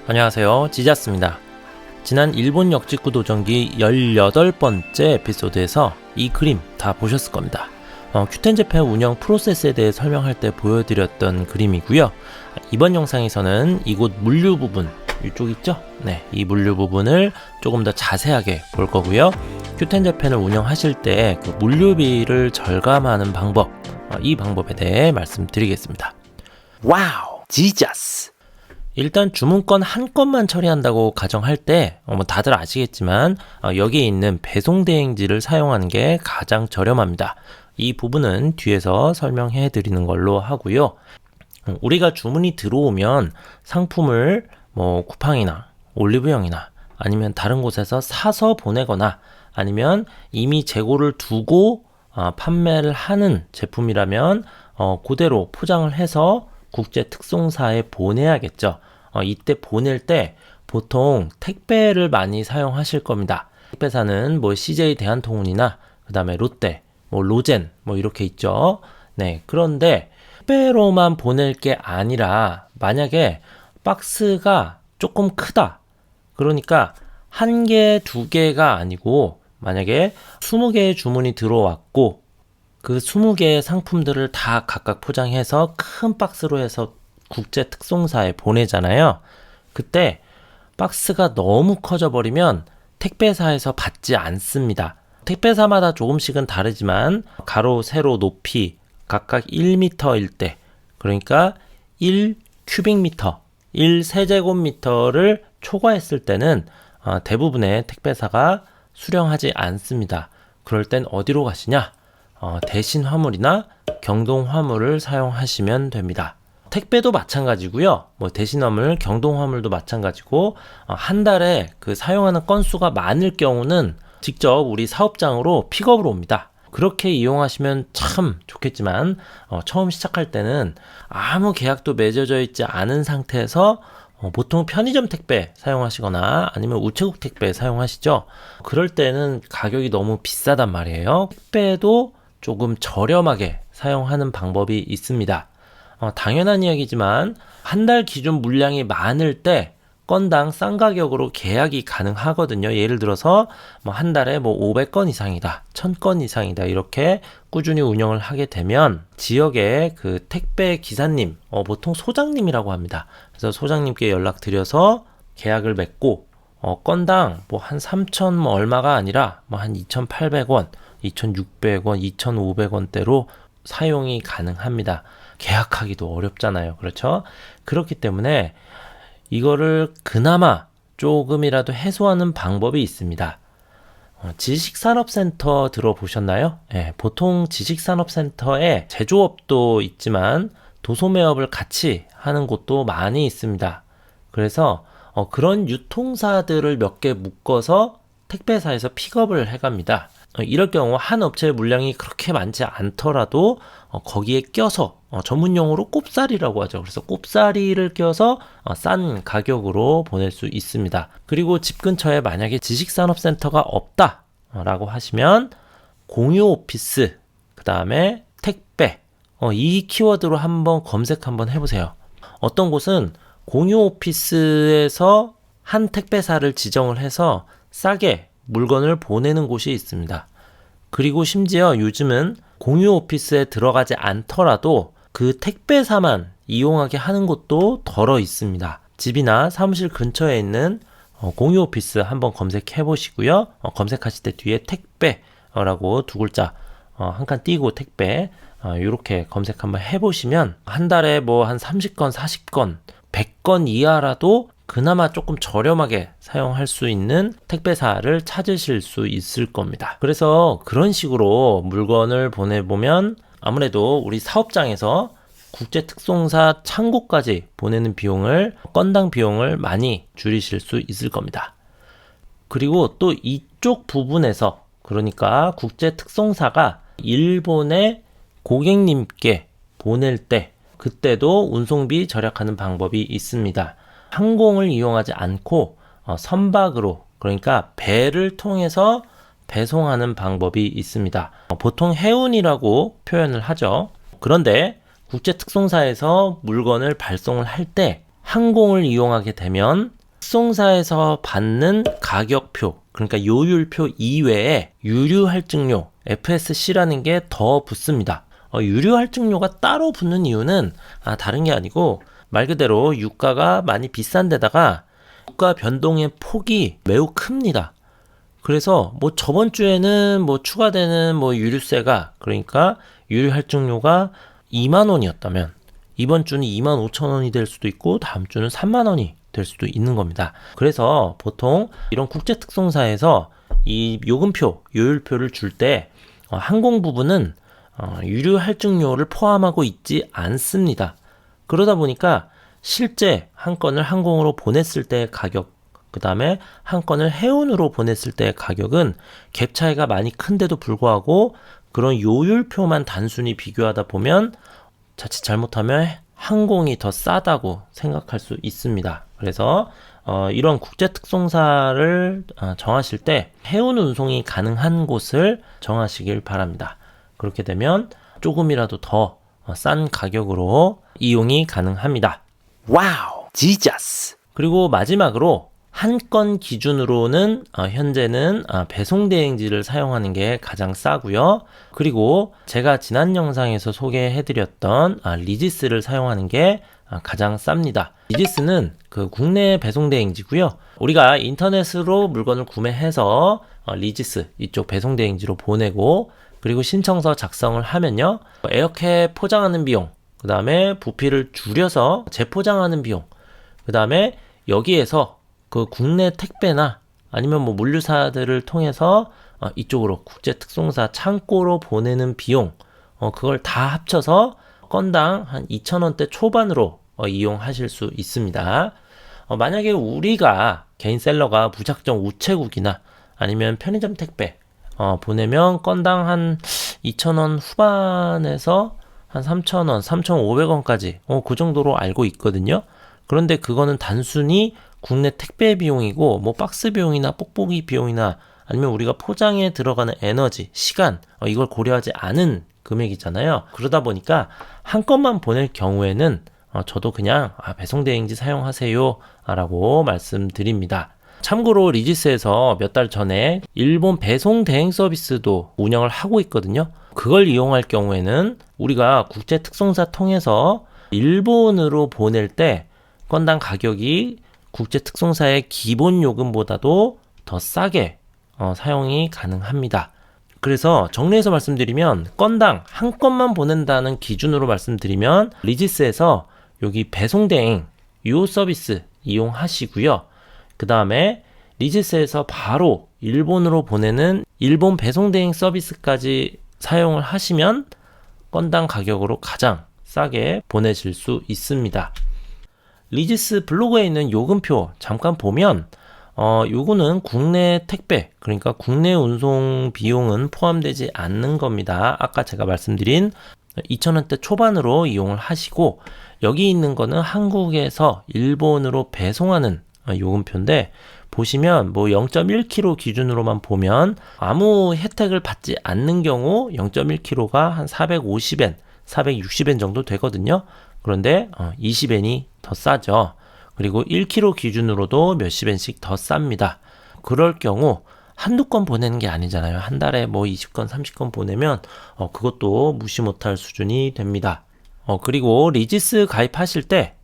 안녕하세요, 지자스입니다. 지난 일본 역직구 도전기 18번째 에피소드에서 이 그림 다 보셨을 겁니다. 큐텐제펜 운영 프로세스에 대해 설명할 때 보여드렸던 그림이고요. 이번 영상에서는 이곳 물류 부분, 이쪽 있죠? 네, 이 물류 부분을 조금 더 자세하게 볼 거고요. 큐텐제펜을 운영하실 때 그 물류비를 절감하는 방법, 이 방법에 대해 말씀드리겠습니다. 와우, 지자스! 일단 주문건 한 건만 처리한다고 가정할 때 다들 아시겠지만 여기에 있는 배송 대행지를 사용하는 게 가장 저렴합니다. 이 부분은 뒤에서 설명해 드리는 걸로 하고요. 우리가 주문이 들어오면 상품을 쿠팡이나 올리브영이나 아니면 다른 곳에서 사서 보내거나 아니면 이미 재고를 두고 판매를 하는 제품이라면 그대로 포장을 해서 국제 특송사에 보내야겠죠. 이때 보낼 때 보통 택배를 많이 사용하실 겁니다. 택배사는 CJ 대한통운이나 그 다음에 롯데, 로젠 이렇게 있죠. 네, 그런데 택배로만 보낼 게 아니라 만약에 박스가 조금 크다. 그러니까 한 개, 두 개가 아니고 만약에 20개의 주문이 들어왔고 그 20개의 상품들을 다 각각 포장해서 큰 박스로 해서 국제 특송사에 보내잖아요. 그때 박스가 너무 커져 버리면 택배사에서 받지 않습니다. 택배사마다 조금씩은 다르지만 가로, 세로, 높이 각각 1m일 때, 그러니까 1 큐빅미터, 1 세제곱미터를 초과했을 때는 대부분의 택배사가 수령하지 않습니다. 그럴 땐 어디로 가시냐? 대신 화물이나 경동 화물을 사용하시면 됩니다. 택배도 마찬가지고요. 대신 화물, 경동 화물도 마찬가지고 한 달에 그 사용하는 건수가 많을 경우는 직접 우리 사업장으로 픽업으로 옵니다. 그렇게 이용하시면 참 좋겠지만 처음 시작할 때는 아무 계약도 맺어져 있지 않은 상태에서 보통 편의점 택배 사용하시거나 아니면 우체국 택배 사용하시죠. 그럴 때는 가격이 너무 비싸단 말이에요. 택배도 조금 저렴하게 사용하는 방법이 있습니다. 당연한 이야기지만 한 달 기준 물량이 많을 때 건당 싼 가격으로 계약이 가능하거든요. 예를 들어서 한 달에 500건 이상이다, 1000건 이상이다 이렇게 꾸준히 운영을 하게 되면 지역의 그 택배 기사님, 보통 소장님이라고 합니다. 그래서 소장님께 연락드려서 계약을 맺고 건당 한 3,000 얼마가 아니라 한 2,800원, 2,600원, 2,500원대로 사용이 가능합니다. 계약하기도 어렵잖아요. 그렇죠? 그렇기 때문에 이거를 그나마 조금이라도 해소하는 방법이 있습니다. 지식산업센터 들어보셨나요? 네, 보통 지식산업센터에 제조업도 있지만 도소매업을 같이 하는 곳도 많이 있습니다. 그래서 그런 유통사들을 몇 개 묶어서 택배사에서 픽업을 해갑니다. 이럴 경우 한 업체의 물량이 그렇게 많지 않더라도 거기에 껴서 전문용어로 꼽사리라고 하죠. 그래서 꼽사리를 껴서 싼 가격으로 보낼 수 있습니다. 그리고 집 근처에 만약에 지식산업센터가 없다 라고 하시면 공유 오피스, 그 다음에 택배, 이 키워드로 한번 검색 한번 해보세요. 어떤 곳은 공유 오피스에서 한 택배사를 지정을 해서 싸게 물건을 보내는 곳이 있습니다. 그리고 심지어 요즘은 공유 오피스에 들어가지 않더라도 그 택배사만 이용하게 하는 곳도 덜어 있습니다. 집이나 사무실 근처에 있는 공유 오피스 한번 검색해 보시고요. 검색하실 때 뒤에 택배라고 두 글자 한 칸 띄고 택배 이렇게 검색 한번 해보시면 한 달에 한 30건, 40건, 100건 이하라도 그나마 조금 저렴하게 사용할 수 있는 택배사를 찾으실 수 있을 겁니다. 그래서 그런 식으로 물건을 보내보면 아무래도 우리 사업장에서 국제특송사 창고까지 보내는 비용을, 건당 비용을 많이 줄이실 수 있을 겁니다. 그리고 또 이쪽 부분에서, 그러니까 국제특송사가 일본의 고객님께 보낼 때 그때도 운송비 절약하는 방법이 있습니다. 항공을 이용하지 않고 선박으로, 그러니까 배를 통해서 배송하는 방법이 있습니다. 보통 해운이라고 표현을 하죠. 그런데 국제특송사에서 물건을 발송을 할 때 항공을 이용하게 되면 특송사에서 받는 가격표, 그러니까 요율표 이외에 유류할증료 FSC라는 게 더 붙습니다. 유류할증료가 따로 붙는 이유는 다른 게 아니고 말 그대로 유가가 많이 비싼 데다가 유가 변동의 폭이 매우 큽니다. 그래서 뭐 저번 주에는 뭐 추가되는 뭐 유류세가, 그러니까 유류할증료가 2만 원이었다면 이번 주는 2만 5천 원이 될 수도 있고 다음 주는 3만 원이 될 수도 있는 겁니다. 그래서 보통 이런 국제특송사에서 이 요금표, 요율표를 줄 때 항공 부분은 유류할증료를 포함하고 있지 않습니다. 그러다 보니까 실제 한 건을 항공으로 보냈을 때의 가격, 그 다음에 한 건을 해운으로 보냈을 때의 가격은 갭 차이가 많이 큰데도 불구하고 그런 요율표만 단순히 비교하다 보면 자칫 잘못하면 항공이 더 싸다고 생각할 수 있습니다. 그래서 이런 국제특송사를 정하실 때 해운 운송이 가능한 곳을 정하시길 바랍니다. 그렇게 되면 조금이라도 더 싼 가격으로 이용이 가능합니다. 와우! 지저스! 그리고 마지막으로 한 건 기준으로는 현재는 배송대행지를 사용하는 게 가장 싸고요. 그리고 제가 지난 영상에서 소개해드렸던 리지스를 사용하는 게 가장 쌉니다. 리지스는 그 국내 배송대행지고요. 우리가 인터넷으로 물건을 구매해서 리지스 이쪽 배송대행지로 보내고 그리고 신청서 작성을 하면요. 에어캡 포장하는 비용, 그 다음에 부피를 줄여서 재포장하는 비용, 그 다음에 여기에서 그 국내 택배나 아니면 뭐 물류사들을 통해서 이쪽으로 국제특송사 창고로 보내는 비용, 그걸 다 합쳐서 건당 한 2,000원대 초반으로 이용하실 수 있습니다. 만약에 우리가 개인 셀러가 무작정 우체국이나 아니면 편의점 택배 보내면 건당 한 2,000원 후반에서 한 3,000원, 3,500원까지 그 정도로 알고 있거든요. 그런데 그거는 단순히 국내 택배 비용이고 뭐 박스 비용이나 뽁뽁이 비용이나 아니면 우리가 포장에 들어가는 에너지, 시간 이걸 고려하지 않은 금액이잖아요. 그러다 보니까 한 건만 보낼 경우에는 저도 그냥 배송대행지 사용하세요 라고 말씀드립니다. 참고로 리지스에서 몇 달 전에 일본 배송대행 서비스도 운영을 하고 있거든요. 그걸 이용할 경우에는 우리가 국제특송사 통해서 일본으로 보낼 때 건당 가격이 국제특송사의 기본 요금보다도 더 싸게 사용이 가능합니다. 그래서 정리해서 말씀드리면 건당 한 건만 보낸다는 기준으로 말씀드리면 리지스에서 여기 배송대행 요 서비스 이용하시고요. 그 다음에 리지스에서 바로 일본으로 보내는 일본 배송대행 서비스까지 사용을 하시면 건당 가격으로 가장 싸게 보내실 수 있습니다. 리지스 블로그에 있는 요금표 잠깐 보면 요거는 국내 택배, 그러니까 국내 운송 비용은 포함되지 않는 겁니다. 아까 제가 말씀드린 2,000원대 초반으로 이용을 하시고 여기 있는 거는 한국에서 일본으로 배송하는 요금표인데 보시면 뭐 0.1kg 기준으로만 보면 아무 혜택을 받지 않는 경우 0.1kg가 한 450엔, 460엔 정도 되거든요. 그런데 20엔이 더 싸죠. 그리고 1kg 기준으로도 몇십 엔씩 더 쌉니다. 그럴 경우 한두 건 보내는 게 아니잖아요. 한 달에 뭐 20건, 30건 보내면 그것도 무시 못할 수준이 됩니다. 그리고 리지스 가입하실 때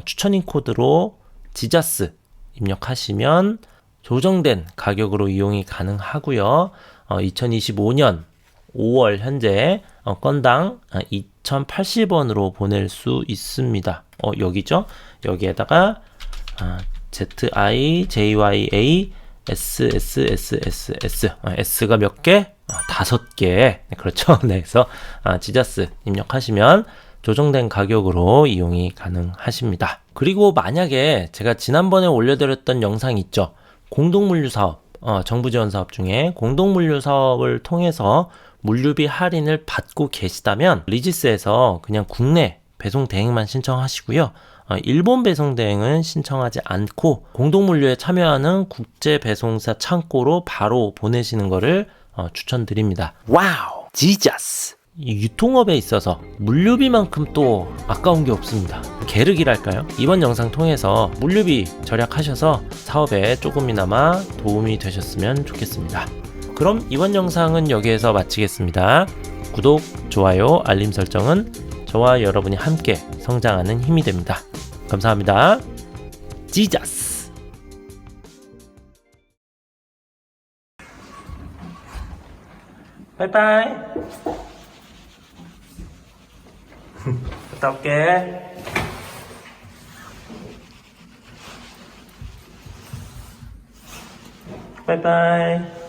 추천인 코드로 지자스 입력하시면 조정된 가격으로 이용이 가능하고요. 2025년 5월 현재 건당 2,080원으로 보낼 수 있습니다. 여기죠? 여기에다가 ZIJYA SSSSS S가 몇 개? 5개. 그렇죠? 네, 그래서 지자스 입력하시면 조정된 가격으로 이용이 가능하십니다. 그리고 만약에 제가 지난번에 올려드렸던 영상 있죠? 공동물류 사업, 정부 지원 사업 중에 공동물류 사업을 통해서 물류비 할인을 받고 계시다면 리지스에서 그냥 국내 배송 대행만 신청하시고요. 일본 배송 대행은 신청하지 않고 공동물류에 참여하는 국제 배송사 창고로 바로 보내시는 것을 추천드립니다. 와우! 지저스! 이 유통업에 있어서 물류비만큼 또 아까운 게 없습니다. 게르기랄까요? 이번 영상 통해서 물류비 절약하셔서 사업에 조금이나마 도움이 되셨으면 좋겠습니다. 그럼 이번 영상은 여기에서 마치겠습니다. 구독, 좋아요, 알림 설정은 저와 여러분이 함께 성장하는 힘이 됩니다. 감사합니다. 지자스! 바이바이. 갔다 올게. 바이바이.